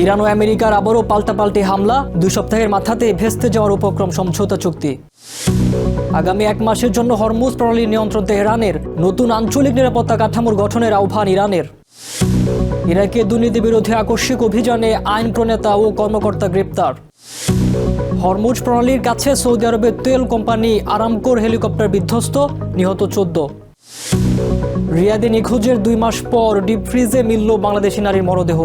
Iran ও আমেরিকার আবারও পাল্টাপাল্টি হামলা, 2 সপ্তাহের মাথাতে ভেস্তে যাওয়ার উপক্রম সমঝোতা চুক্তি। আগামী 1 মাসের জন্য হরমুজ প্রণালী নিয়ন্ত্রণ তেহরানের, নতুন আঞ্চলিক নিরাপত্তা কাঠামোর গঠনের আহ্বান ইরানের। ইরাকে দুর্নীতি বিরোধী আকস্মিক অভিযানে আইন প্রণেতা ও কর্মকর্তা গ্রেপ্তার। হরমুজ প্রণালীর কাছে সৌদি আরবের তেল কোম্পানি আরামকোর হেলিকপ্টার বিধ্বস্ত, নিহত 14। রিয়াদে নিখোঁজের 2 মাস পর ডিপ ফ্রিজে মিলল বাংলাদেশি নারীর মরদেহ।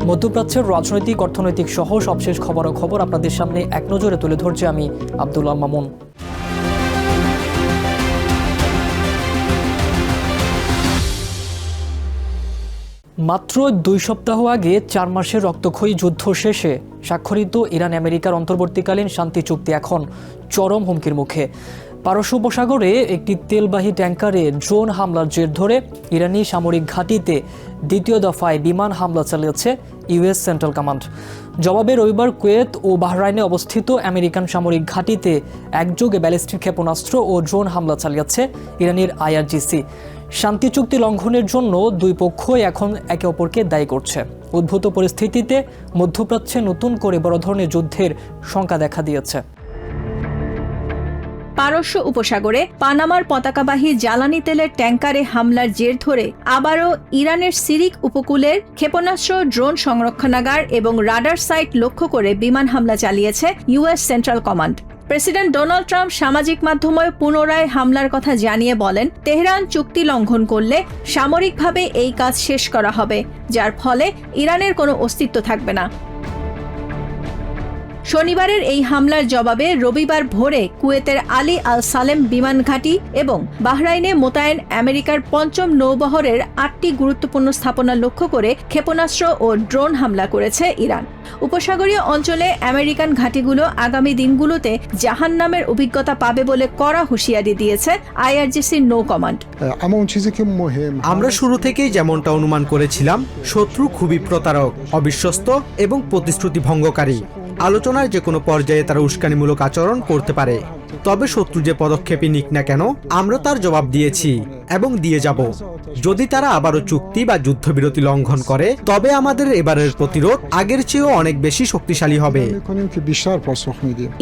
মধ্যপ্রাচ্যের রাজনৈতিক, অর্থনৈতিক সহ সবশেষ খবর আপনাদের সামনে এক নজরে তুলে ধরছি আমি আব্দুল্লাহ মামুন। মাত্র 2 সপ্তাহ আগে 4 মাসের রক্তক্ষয়ী যুদ্ধ শেষে স্বাক্ষরিত ইরান আমেরিকার অন্তর্বর্তীকালীন শান্তি চুক্তি এখন চরম হুমকির মুখে। পারস্য উপসাগরে একটি তেলবাহী ট্যাঙ্কারে ড্রোন হামলার জের ধরে ইরানি সামরিক ঘাঁটিতে দ্বিতীয় দফায় বিমান হামলা চালিয়েছে ইউএস সেন্ট্রাল কমান্ড। জবাবে রবিবার কুয়েত ও বাহরাইনে অবস্থিত আমেরিকান সামরিক ঘাঁটিতে একযোগে ব্যালিস্টিক ক্ষেপণাস্ত্র ও ড্রোন হামলা চালিয়েছে ইরানের আইআরজিসি। শান্তি চুক্তি লঙ্ঘনের জন্য 2 পক্ষই এখন একে অপরকে দায়ী করছে। উদ্ভূত পরিস্থিতিতে মধ্যপ্রাচ্যে নতুন করে বড় ধরনের যুদ্ধের শঙ্কা দেখা দিয়েছে। পারস্য উপসাগরে পানামার পতাকাবাহী জ্বালানি তেলের ট্যাঙ্কারে হামলার জের ধরে আবারও ইরানের সিরিক উপকূলের ক্ষেপণাস্ত্র, ড্রোন সংরক্ষণাগার এবং রাডার সাইট লক্ষ্য করে বিমান হামলা চালিয়েছে US central command. President Donald Trump সামাজিক মাধ্যমে পুনরায় হামলার কথা জানিয়ে বলেন, তেহরান চুক্তি লঙ্ঘন করলে সামরিকভাবে এই কাজ শেষ করা হবে, যার ফলে ইরানের কোনো অস্তিত্ব থাকবে না। শনিবারের এই হামলার জবাবে রবিবার ভোরে কুয়েতের আলী আল সালেম বিমান ঘাঁটি এবং বাহরাইনে মোতায়েন আমেরিকার 5ম নৌবহরের 8টি গুরুত্বপূর্ণ স্থাপনা লক্ষ্য করে ক্ষেপণাস্ত্র ও ড্রোন হামলা করেছে ইরান। উপসাগরীয় অঞ্চলে আমেরিকান ঘাঁটিগুলো আগামী দিনগুলোতে জাহান্নামের অভিজ্ঞতা পাবে বলে কড়া হুঁশিয়ারি দিয়েছে আইআরজিসির নৌ কমান্ড। আমরা শুরু থেকেই যেমনটা অনুমান করেছিলাম, শত্রু খুবই প্রতারক, অবিশ্বস্ত এবং প্রতিশ্রুতি ভঙ্গকারী। আলোচনার যে কোনো পর্যায়ে তারা উস্কানিমূলক আচরণ করতে পারে। তবে শত্রু যে পদক্ষেপই নিক না কেন, আমরা তার জবাব দিয়েছি এবং দিয়ে যাব। যদি তারা আবারও চুক্তি বা যুদ্ধবিরতি লঙ্ঘন করে, তবে আমাদের এবারের প্রতিরোধ আগের চেয়েও অনেক বেশি শক্তিশালী হবে।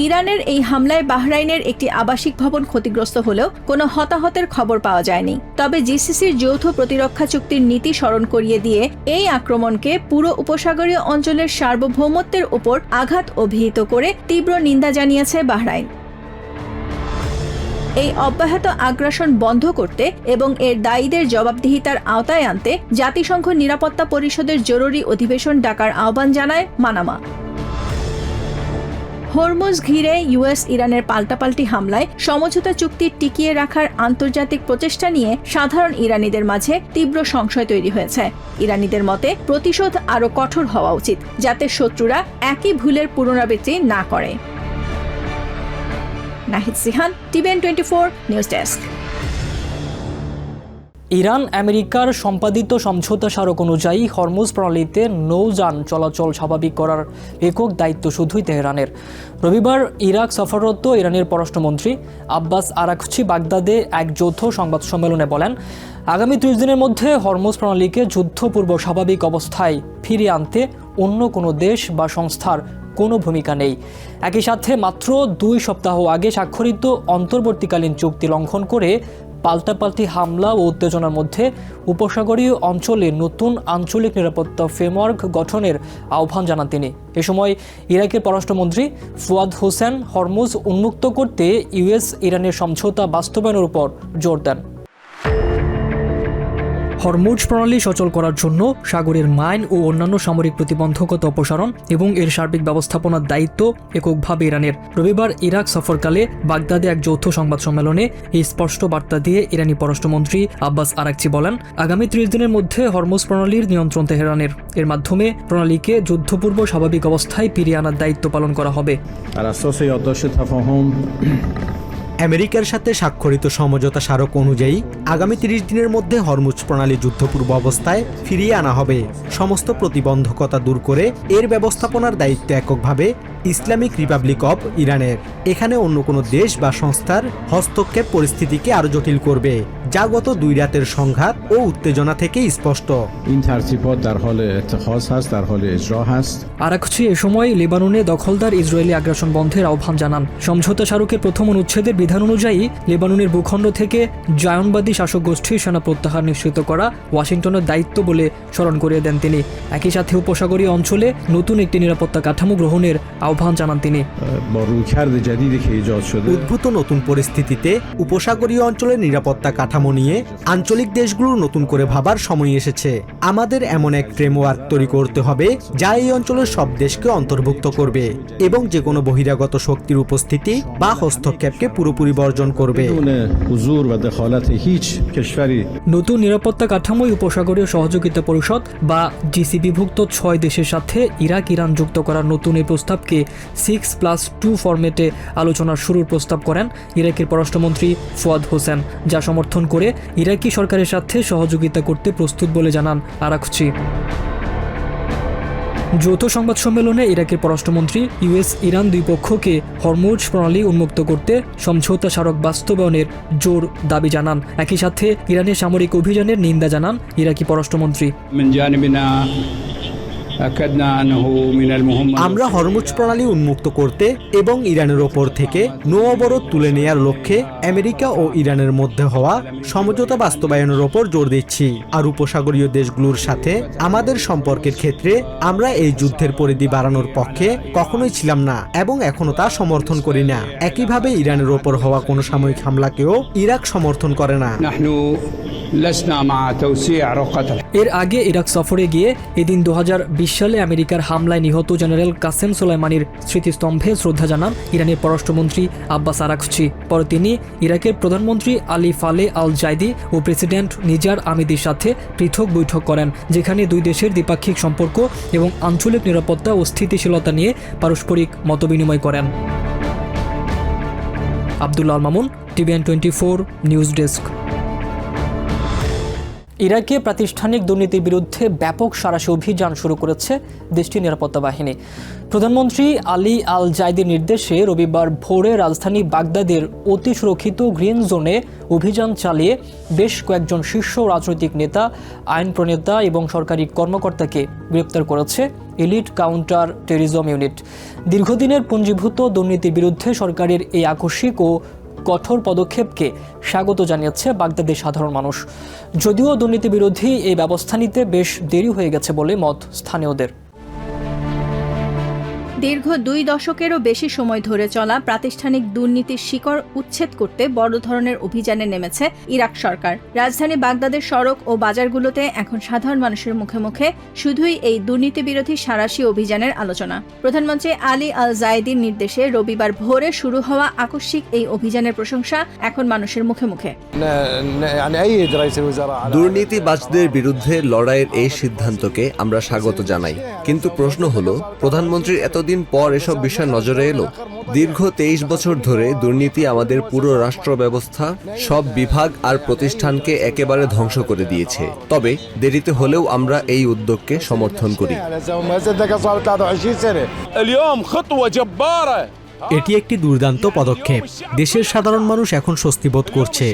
ইরানের এই হামলায় বাহরাইনের একটি আবাসিক ভবন ক্ষতিগ্রস্ত হলেও কোনো হতাহতের খবর পাওয়া যায়নি। তবে জিসিসির যৌথ প্রতিরক্ষা চুক্তির নীতি স্মরণ করিয়ে দিয়ে এই আক্রমণকে পুরো উপসাগরীয় অঞ্চলের সার্বভৌমত্বের উপর আঘাত অভিহিত করে তীব্র নিন্দা জানিয়েছে বাহরাইন। এই অব্যাহত আগ্রাসন বন্ধ করতে এবং এর দায়ীদের জবাবদিহিতার আওতায় আনতে জাতিসংঘ নিরাপত্তা পরিষদের জরুরি অধিবেশন ডাকার আহ্বান জানায় মানামা। হরমুজ ঘিরে ইউএস ইরানের পাল্টাপাল্টি হামলায় সমঝোতা চুক্তি টিকিয়ে রাখার আন্তর্জাতিক প্রচেষ্টা নিয়ে সাধারণ ইরানিদের মাঝে তীব্র সংশয় তৈরি হয়েছে। ইরানিদের মতে প্রতিশোধ আরও কঠোর হওয়া উচিত, যাতে শত্রুরা একই ভুলের পুনরাবৃত্তি না করে। Nahid Sihan, TVN 24 news desk. Iran আমেরিকার সম্পাদিত সমঝোতা স্মারক অনুযায়ী হরমুজ প্রণালীতে নৌযান চলাচল স্বাভাবিক করার একক দায়িত্ব শুধুই তেহরানের। রবিবার ইরাক সফররত ইরানের পররাষ্ট্রমন্ত্রী আব্বাস আরাকচি বাগদাদে এক যৌথ সংবাদ সম্মেলনে বলেন, আগামী 30 দিনের মধ্যে হরমুজ প্রণালীকে যুদ্ধপূর্ব স্বাভাবিক অবস্থায় ফিরিয়ে আনতে অন্য কোনো দেশ বা সংস্থার কোনো ভূমিকা নেই। একই সাথে মাত্র 2 সপ্তাহ আগে স্বাক্ষরিত অন্তর্বর্তীকালীন চুক্তি লঙ্ঘন করে পাল্টাপাল্টি হামলা ও উত্তেজনার মধ্যে উপসাগরীয় অঞ্চলে নতুন আঞ্চলিক নিরাপত্তা ফ্রেমওয়ার্ক গঠনের আহ্বান জানান তিনি। এ সময় ইরাকের পররাষ্ট্রমন্ত্রী ফুয়াদ হোসেন হরমুজ উন্মুক্ত করতে ইউএস ইরানের সমঝোতা বাস্তবায়নের উপর জোর দেন। হরমুজ প্রণালী সচল করার জন্য সাগরের মাইন ও অন্যান্য সামরিক প্রতিবন্ধকতা অপসারণ এবং এর সার্বিক ব্যবস্থাপনার দায়িত্ব এককভাবে ইরানের। রবিবার ইরাক সফরকালে বাগদাদে এক যৌথ সংবাদ সম্মেলনে এই স্পষ্ট বার্তা দিয়ে ইরানি পররাষ্ট্রমন্ত্রী আব্বাস আরাকচি বলেন, আগামী 30 দিনের মধ্যে হরমুজ প্রণালীর নিয়ন্ত্রণ তেহরানের। এর মাধ্যমে প্রণালীকে যুদ্ধপূর্ব স্বাভাবিক অবস্থায় ফিরিয়ে আনার দায়িত্ব পালন করা হবে। আমেরিকার সাথে স্বাক্ষরিত সমঝোতা স্মারক অনুযায়ী আগামী 30 দিনের মধ্যে হরমুজ প্রণালী যুদ্ধপূর্ব অবস্থায় ফিরিয়ে আনা হবে। সমস্ত প্রতিবন্ধকতা দূর করে এর ব্যবস্থাপনার দায়িত্ব এককভাবে ইসলামিক রিপাবলিক অব ইরানের। এখানে অন্য কোনো দেশ বা সংস্থার হস্তক্ষেপ পরিস্থিতিকে আরো জটিল করবে, যা গত 2 রাতের সংঘাত ও উত্তেজনা থেকেই স্পষ্ট। این ترتیبات در حال اتخاذ هست، در حال اجرا هست। আরাকচি এ সময় লেবাননে দখলদার ইসরায়েলি আগ্রাসন বন্ধের আহ্বান জানান। সমঝোতা স্মারকের প্রথম অনুচ্ছেদের বিধান অনুযায়ী লেবাননের ভূখণ্ড থেকে জায়নবাদী শাসক গোষ্ঠীর সেনা প্রত্যাহার নিশ্চিত করা ওয়াশিংটনের দায়িত্ব বলে স্মরণ করিয়ে দেন তিনি। একই সাথে উপসাগরীয় অঞ্চলে নতুন একটি নিরাপত্তা কাঠামো গ্রহণের আহ্বান জানান তিনি। با رویکرد جدیدی که ایجاد شده উদ্ভূত নতুন পরিস্থিতিতে উপসাগরীয় অঞ্চলের নিরাপত্তা কাঠামো নিয়ে আঞ্চলিক দেশগুলোর নতুন করে ভাবার সময় এসেছে। আমাদের এমন এক ফ্রেমওয়ার্ক তৈরি করতে হবে যা এই অঞ্চলের সব দেশকে অন্তর্ভুক্ত করবে এবং যে কোনো বহিরাগত শক্তির উপস্থিতি বা হস্তক্ষেপকে পুরোপুরি বর্জন করবে। بدون حضور و دخالت هیچ کشوری নতুন নিরাপত্তা কাঠামোয় উপসাগরীয় সহযোগিতা পরিষদ বা জিসিবিভুক্ত 6 দেশের সাথে ইরান যুক্ত করার নতুন এই প্রস্তাবকে 6+2 ফরম্যাটে আলোচনার শুরুর প্রস্তাব করেন ইরাকের পররাষ্ট্রমন্ত্রী ফুয়াদ হোসেন, যা সমর্থন করে ইরাকি সরকারের সাথে সহযোগিতা করতে প্রস্তুত বলে জানান আরাকচি। যৌথ সংবাদ সম্মেলনে ইরাকের পররাষ্ট্রমন্ত্রী ইরান দুই পক্ষকে হরমুজ প্রণালী উন্মুক্ত করতে সমঝোতা স্মারক বাস্তবায়নের জোর দাবি জানান। একই সাথে ইরানের সামরিক অভিযানের নিন্দা জানান ইরাকি পররাষ্ট্রমন্ত্রী। আমরা হরমুজ প্রণালী উন্মুক্ত করতে এবং ইরানের ওপর থেকে নৌ অবরোধ তুলে নেয়ার লক্ষ্যে আমেরিকা ও ইরানের মধ্যে হওয়া সমঝোতা বাস্তবায়নের ওপর জোর দিচ্ছি। আর উপসাগরীয় দেশগুলোর সাথে আমাদের সম্পর্কের ক্ষেত্রে আমরা এই যুদ্ধের পরিধি বাড়ানোর পক্ষে কখনোই ছিলাম না এবং এখনো তা সমর্থন করি না। একইভাবে ইরানের ওপর হওয়া কোনো সাময়িক হামলাকেও ইরাক সমর্থন করে না। এর আগে ইরাক সফরে গিয়ে এদিন 2020 সালে আমেরিকার হামলায় নিহত জেনারেল কাসেম সোলাইমানির স্মৃতিস্তম্ভে শ্রদ্ধা জানান ইরানের পররাষ্ট্রমন্ত্রী আব্বাস আরাকচি। পরে তিনি ইরাকের প্রধানমন্ত্রী আলী ফালে আল জাইদি ও প্রেসিডেন্ট নিজার আমিদির সাথে পৃথক বৈঠক করেন, যেখানে দুই দেশের দ্বিপাক্ষিক সম্পর্ক এবং আঞ্চলিক নিরাপত্তা ও স্থিতিশীলতা নিয়ে পারস্পরিক মতবিনিময় করেন। Abdullah Al Mamun, TVN 24 news desk. ইরাকে প্রাতিষ্ঠানিক দুর্নীতির বিরুদ্ধে ব্যাপক সাঁড়াশি অভিযান শুরু করেছে দেশটির নিরাপত্তা বাহিনী। প্রধানমন্ত্রী আলী আল জাইদির নির্দেশে রবিবার ভোরে রাজধানী বাগদাদের অতি সুরক্ষিত গ্রিন জোনে অভিযান চালিয়ে বেশ কয়েকজন শীর্ষ রাজনৈতিক নেতা, আইন প্রণেতা এবং সরকারি কর্মকর্তাকে গ্রেপ্তার করেছে এলিট কাউন্টার টেররিজম ইউনিট। দীর্ঘদিনের পুঞ্জীভূত দুর্নীতির বিরুদ্ধে সরকারের এই আকস্মিক ও কঠোর পদক্ষেপকে স্বাগত জানিয়েছে বাগদাদের সাধারণ মানুষ। যদিও দুর্নীতি বিরোধী এই ব্যবস্থা নিতে বেশ দেরি হয়ে গেছে বলে মত স্থানীয়দের। দীর্ঘ 2 দশকেরও বেশি সময় ধরে চলা প্রাতিষ্ঠানিক দুর্নীতির শিকড় উচ্ছেদ করতে বড় ধরনের অভিযানে নেমেছে ইরাক সরকার। রাজধানী বাগদাদের সড়ক ও বাজারগুলোতে এখন সাধারণ মানুষের মুখে মুখে শুধুই এই দুর্নীতি বিরোধী সাঁড়াশি অভিযানের আলোচনা। প্রধানমন্ত্রী আলী আল জাইদির নির্দেশে রবিবার ভোরে শুরু হওয়া আকস্মিক এই অভিযানের প্রশংসা এখন মানুষের মুখে মুখে। দুর্নীতিবাজদের বিরুদ্ধে লড়াইয়ের এই সিদ্ধান্তকে আমরা স্বাগত জানাই, কিন্তু প্রশ্ন হলো, প্রধানমন্ত্রীর এতদিন পর এসব বিষয় নজরে এলো। দীর্ঘ 23 বছর ধরে দুর্নীতি আমাদের পুরো রাষ্ট্র ব্যবস্থা, সব বিভাগ আর প্রতিষ্ঠানকে একেবারে ধ্বংস করে দিয়েছে। তবে দেরিতে হলেও আমরা এই উদ্যোগকে সমর্থন করি। এটি একটি দুর্দান্ত পদক্ষেপ। দেশের সাধারণ মানুষ এখন স্বস্তি বোধ করছে।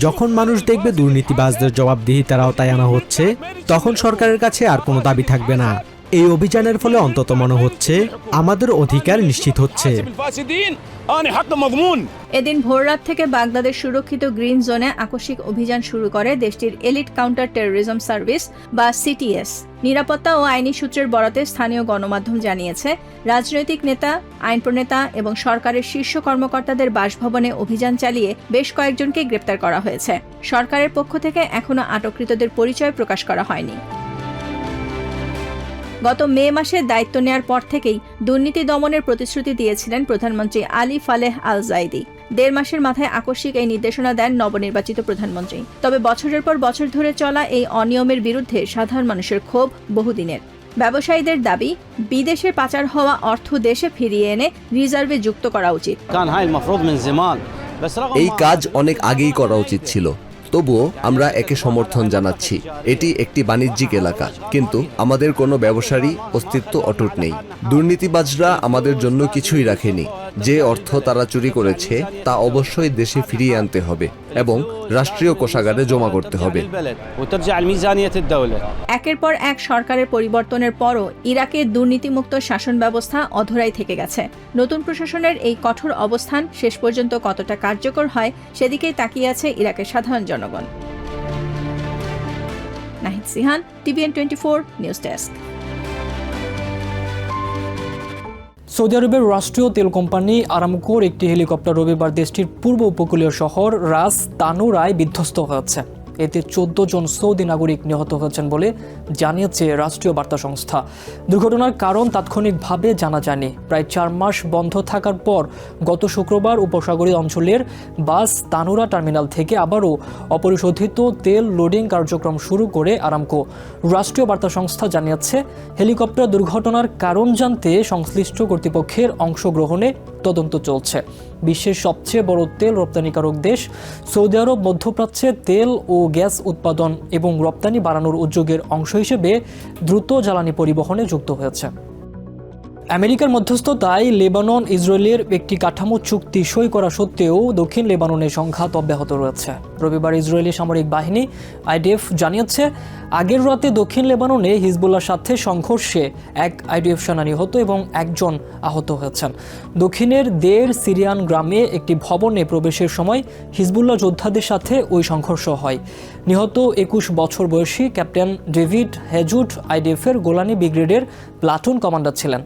যখন মানুষ দেখবে দুর্নীতিবাজদের জবাবদিহিতার আওতায় আনা হচ্ছে, তখন সরকারের কাছে আর কোনো দাবি থাকবে না। এই অভিযানের ফলে অন্তত মনে হচ্ছে আমাদের অধিকার নিশ্চিত হচ্ছে। এদিন ভোররাত থেকে বাগদাদের সুরক্ষিত গ্রিন জোনে আকস্মিক অভিযান শুরু করে দেশটির এলিট কাউন্টার টেররিজম সার্ভিস বা সিটিএস। নিরাপত্তা ও আইনি সূত্রের বরাতে স্থানীয় গণমাধ্যম জানিয়েছে, রাজনৈতিক নেতা, আইন প্রণেতা এবং সরকারের শীর্ষ কর্মকর্তাদের বাসভবনে অভিযান চালিয়ে বেশ কয়েকজনকে গ্রেপ্তার করা হয়েছে। সরকারের পক্ষ থেকে এখনও আটককৃতদের পরিচয় প্রকাশ করা হয়নি। গত মে মাসে দায়িত্ব নেয়ার পর থেকেই দুর্নীতি দমনের প্রতিশ্রুতি দিয়েছিলেন প্রধানমন্ত্রী আলী ফালেহ আল জাইদি। 1.5 মাসের মাথায় আকস্মিক এই নির্দেশনা দেন নবনির্বাচিত প্রধানমন্ত্রী। তবে বছরের পর বছর ধরে চলা এই অনিয়মের বিরুদ্ধে সাধারণ মানুষের ক্ষোভ বহুদিনের। ব্যবসায়ীদের দাবি, বিদেশে পাচার হওয়া অর্থ দেশে ফিরিয়ে এনে রিজার্ভে যুক্ত করা উচিত। এই কাজ অনেক আগেই করা উচিত ছিল, তবুও আমরা একে সমর্থন জানাচ্ছি। এটি একটি বাণিজ্যিক এলাকা, কিন্তু আমাদের কোনো ব্যবসারই অস্তিত্ব অটুট নেই। দুর্নীতিবাজরা আমাদের জন্য কিছুই রাখেনি। যে অর্থ তারা চুরি করেছে তা অবশ্যই দেশে ফিরিয়ে আনতে হবে এবং রাষ্ট্রীয় কোষাগারে জমা করতে হবে। একের পর এক সরকারের পরিবর্তনের পরও ইরাকের দুর্নীতিমুক্ত শাসন ব্যবস্থা অধরাই থেকে গেছে। নতুন প্রশাসনের এই কঠোর অবস্থান শেষ পর্যন্ত কতটা কার্যকর হয় সেদিকেই তাকিয়ে আছে ইরাকের সাধারণ জনগণ। Nahid Sihan, TVN 24 news desk. Saudi আরবের রাষ্ট্রীয় তেল কোম্পানি আরামকোর একটি হেলিকপ্টার রবিবার দেশটির পূর্ব উপকূলীয় শহর রাস তানুরায় বিধ্বস্ত হয়েছে। এতে 14 জন সৌদি নাগরিক নিহত হয়েছেন বলে জানিয়েছে রাষ্ট্রীয় বার্তা সংস্থা। দুর্ঘটনার কারণ তাৎক্ষণিকভাবে জানা যায়নি। প্রায় 4 মাস বন্ধ থাকার পর গত শুক্রবার উপসাগরীয় অঞ্চলের বাস তানুরা টার্মিনাল থেকে আবারও অপরিশোধিত তেল লোডিং কার্যক্রম শুরু করে আরামকো। রাষ্ট্রীয় বার্তা সংস্থা জানিয়েছে, হেলিকপ্টার দুর্ঘটনার কারণ জানতে সংশ্লিষ্ট কর্তৃপক্ষের অংশগ্রহণে তদন্ত চলছে। বিশ্বের সবচেয়ে বড় তেল রপ্তানিকারক দেশ সৌদি আরব মধ্যপ্রাচ্যে তেল ও গ্যাস উৎপাদন এবং রপ্তানি বাড়ানোর উদ্যোগের অংশ হিসেবে দ্রুত জ্বালানি পরিবহনে যুক্ত হয়েছে। আমেরিকার মধ্যস্থতায় লেবানন ইসরায়েলের একটি কাঠামো চুক্তি সই করা সত্ত্বেও দক্ষিণ লেবাননে সংঘাত অব্যাহত রয়েছে। রবিবার ইসরায়েলি সামরিক বাহিনী IDF জানিয়েছে, আগের রাতে দক্ষিণ লেবাননে হিজবুল্লাহর সাথে সংঘর্ষে এক IDF সেনা নিহত এবং একজন আহত হয়েছেন। দক্ষিণের দের সিরিয়ান গ্রামে একটি ভবনে প্রবেশের সময় হিজবুল্লাহ যোদ্ধাদের সাথে ওই সংঘর্ষ হয়। নিহত 21 বছর বয়সী ক্যাপ্টেন ডেভিড হেজুট IDF-এর গোলানি ব্রিগেডের প্লাটুন কমান্ডার ছিলেন।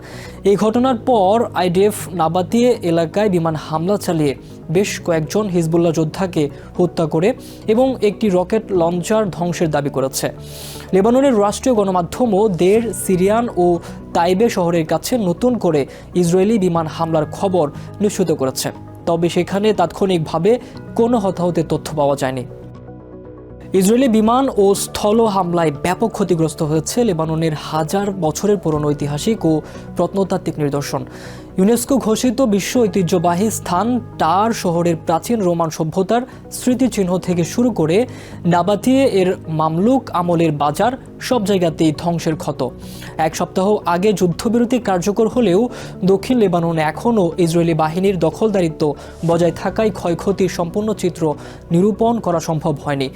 এই ঘটনার পর IDF নাবাতিয়ে এলাকায় বিমান হামলা চালিয়ে বেশ কয়েকজন হিজবুল্লাহ যোদ্ধাকে হত্যা করে এবং একটি রকেট লঞ্চার ধ্বংসের দাবি করেছে। লেবাননের রাষ্ট্রীয় গণমাধ্যমও দের সিরিয়ান ও তাইবে শহরের কাছে নতুন করে ইসরায়েলি বিমান হামলার খবর নিশ্চিত করেছে, তবে সেখানে তাৎক্ষণিকভাবে কোনো হতাহতের তথ্য পাওয়া যায়নি। ইসরায়েলি বিমান ও স্থল হামলায় ব্যাপক ক্ষতিগ্রস্ত হয়েছে লেবাননের হাজার বছরের পুরনো ঐতিহাসিক ও প্রত্নতাত্ত্বিক নিদর্শন। ইউনেস্কো ঘোষিত বিশ্ব ঐতিহ্যবাহী স্থান টার শহরের প্রাচীন রোমান সভ্যতার স্মৃতিচিহ্ন থেকে শুরু করে নাবাতিয়ে এর মামলুক আমলের বাজার সব জায়গাতেই ধ্বংসের ক্ষত। এক সপ্তাহ আগে যুদ্ধবিরতি কার্যকর হলেও দক্ষিণ লেবাননে এখনও ইসরায়েলি বাহিনীর দখলদারিত্ব বজায় থাকায় ক্ষয়ক্ষতির সম্পূর্ণ চিত্র নিরূপণ করা সম্ভব হয়নি।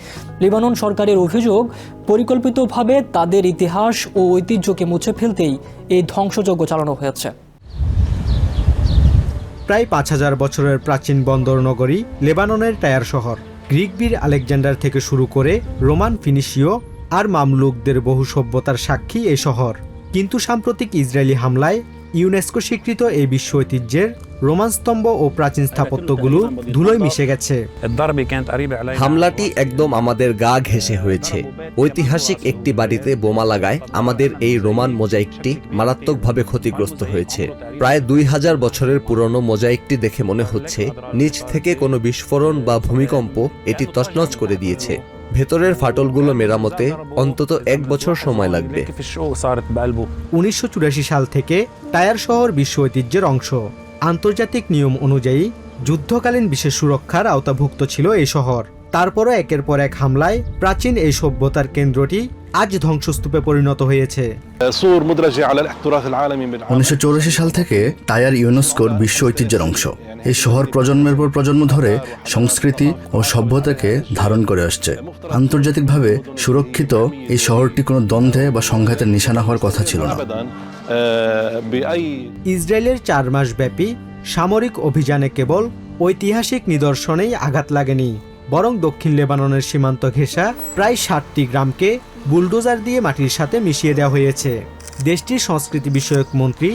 লেবানন সরকারের অভিযোগ, পরিকল্পিতভাবে তাদের ইতিহাস ও ঐতিহ্যকে মুছে ফেলতেই এই ধ্বংসযজ্ঞ চালানো হয়েছে। প্রায় 5000 বছরের প্রাচীন বন্দর নগরী লেবাননের টায়ার শহর। গ্রিক বীর আলেকজান্ডার থেকে শুরু করে রোমান, ফিনিশীয় আর মামলুকদের বহু সভ্যতার সাক্ষী এই শহর। কিন্তু সাম্প্রতিক ইসরায়েলি হামলায় ইউনেস্কো স্বীকৃত এই বিশ্ব ঐতিহ্যের রোমান স্তম্ভ ও প্রাচীন স্থাপত্যগুলো ধুলোয় মিশে গেছে। হামলাটি একদম আমাদের গা ঘেঁষে হয়েছে। ঐতিহাসিক একটি বাড়িতে বোমা লাগায় আমাদের এই রোমান মোজাইকটি মারাত্মকভাবে ক্ষতিগ্রস্ত হয়েছে। প্রায় 2000 বছরের পুরনো মোজাইকটি দেখে মনে হচ্ছে নিচ থেকে কোনো বিস্ফোরণ বা ভূমিকম্প এটি তছনছ করে দিয়েছে। ভেতরের ফাটলগুলো মেরামতে অন্তত 1 বছর সময় লাগবে। 1984 সাল থেকে টায়ার শহর বিশ্ব ঐতিহ্যের অংশ। আন্তর্জাতিক নিয়ম অনুযায়ী যুদ্ধকালীন বিশেষ সুরক্ষার আওতাভুক্ত ছিল এই শহর। তারপরও একের পর এক হামলায় প্রাচীন এই সভ্যতার কেন্দ্রটি আজ ধ্বংসস্তূপে পরিণত হয়েছে। 1984 সাল থেকে টায়ার ইউনেস্কোর বিশ্ব ঐতিহ্যের অংশ। এই শহর প্রজন্মের পর প্রজন্ম ধরে সংস্কৃতি ও সভ্যতাকে ধারণ করে আসছে। আন্তর্জাতিকভাবে সুরক্ষিত এই শহরটি কোনো দ্বন্দ্বে বা সংঘাতের নিশানা হওয়ার কথা ছিল না। ইসরায়েলের 4 মাস ব্যাপী সামরিক অভিযানে কেবল ঐতিহাসিক নিদর্শনেই আঘাত লাগেনি, বরং দক্ষিণ লেবাননের সীমান্ত ঘেঁষা প্রায় 60টি গ্রামকে বুলডোজার দিয়ে মাটির সাথে মিশিয়ে দেওয়া হয়েছে। দেশটির সংস্কৃতি বিষয়ক মন্ত্রী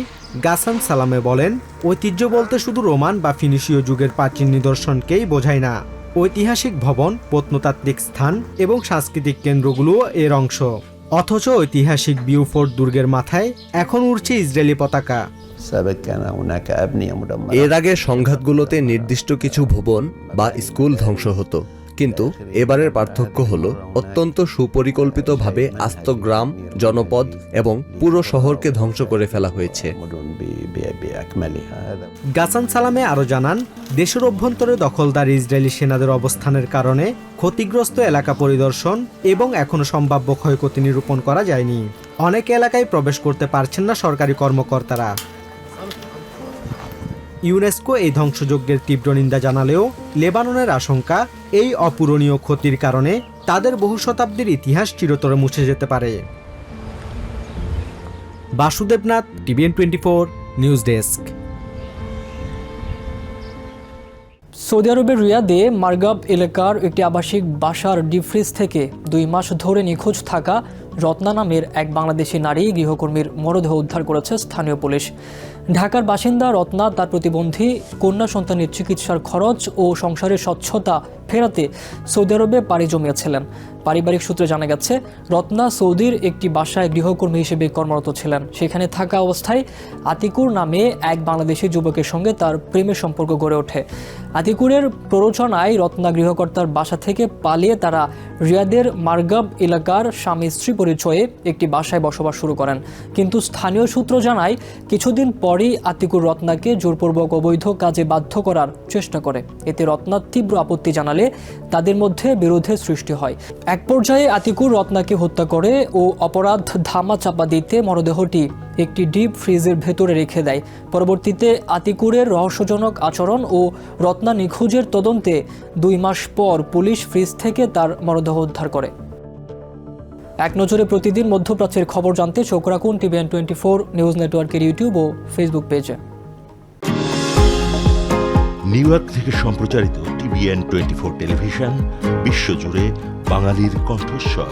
গাসাম সালামে বলেন, ঐতিহ্য বলতে শুধু রোমান বা ফিনিশীয় যুগের প্রাচীন নিদর্শনকেই বোঝায় না। ঐতিহাসিক ভবন, প্রত্নতাত্ত্বিক স্থান এবং সাংস্কৃতিক কেন্দ্রগুলোও এর অংশ। অথচ ঐতিহাসিক বিউফোর্ট দুর্গের মাথায় এখন উড়ছে ইসরায়েলি পতাকা। এর আগে সংঘাতগুলোতে নির্দিষ্ট কিছু ভবন বা স্কুল ধ্বংস হতো, কিন্তু এবারের পার্থক্য হলো অত্যন্ত সুপরিকল্পিতভাবে আস্ত গ্রাম, জনপদ এবং পুরো শহরকে ধ্বংস করে ফেলা হয়েছে। গাসান সালামে আরও জানান, দেশের অভ্যন্তরে দখলদার ইসরায়েলি সেনাদের অবস্থানের কারণে ক্ষতিগ্রস্ত এলাকা পরিদর্শন এবং এখনো সম্ভাব্য ক্ষয়ক্ষতি নিরূপণ করা যায়নি। অনেক এলাকায় প্রবেশ করতে পারছেন না সরকারি কর্মকর্তারা। ইউনেস্কো এই ধ্বংসযজ্ঞের তীব্র নিন্দা জানালেও লেবাননের আশঙ্কা, এই অপূরণীয় ক্ষতির কারণে তাদের বহু শতাব্দীর ইতিহাস চিরতরে মুছে যেতে পারে। Basudebnath, TVN 24 news desk. Saudi আরবের রিয়াদে মারগাব এলাকার একটি আবাসিক বাসার ডিপ ফ্রিজ থেকে 2 মাস ধরে নিখোঁজ থাকা রত্না নামের এক বাংলাদেশি নারী গৃহকর্মীর মরদেহ উদ্ধার করেছে স্থানীয় পুলিশ। ঢাকার বাসিন্দা রত্না তার প্রতিবন্ধী কন্যা সন্তানের চিকিৎসার খরচ ও সংসারের স্বচ্ছতা ফেরাতে সৌদি আরবে পাড়ি জমিয়েছিলেন। পারিবারিক সূত্রে জানা গেছে, রত্না সৌদির একটি বাসায় গৃহকর্মী হিসেবে কর্মরত ছিলেন। সেখানে থাকা অবস্থায় আতিকুর নামে এক বাংলাদেশি যুবকের সঙ্গে তার প্রেমের সম্পর্ক গড়ে ওঠে। আতিকুরের প্ররোচনায় রত্না গৃহকর্তার বাসা থেকে পালিয়ে তারা রিয়াদের মারগাব এলাকার স্বামী স্ত্রী পরিচয়ে একটি বাসায় বসবাস শুরু করেন। কিন্তু স্থানীয় সূত্র জানায়, কিছুদিন পরই আতিকুর রত্নাকে জোরপূর্বক অবৈধ কাজে বাধ্য করার চেষ্টা করে। এতে রত্না তীব্র আপত্তি জানালে তাদের মধ্যে বিরোধের সৃষ্টি হয়। এক পর্যায়ে আতিকুর রত্নাকে হত্যা করে ও অপরাধ ধামা চাপা দিতে মরদেহটি একটি ডিপ ফ্রিজের ভেতরে রেখে দেয়। পরবর্তীতে আতিকুরের রহস্যজনক আচরণ ও রত্না নিখোঁজের তদন্তে 2 মাস পর পুলিশ ফ্রিজ থেকে তার মরদেহ উদ্ধার করে। এক নজরে প্রতিদিন মধ্যপ্রাচ্যের খবর জানতে চোখ রাখুন TVN 24 নিউজ নেটওয়ার্কের ইউটিউব ও ফেসবুক পেজে। নিউ ইয়র্ক থেকে সম্প্রচারিত TVN 24 টেলিভিশন বিশ্বজুড়ে বাঙালির কণ্ঠস্বর।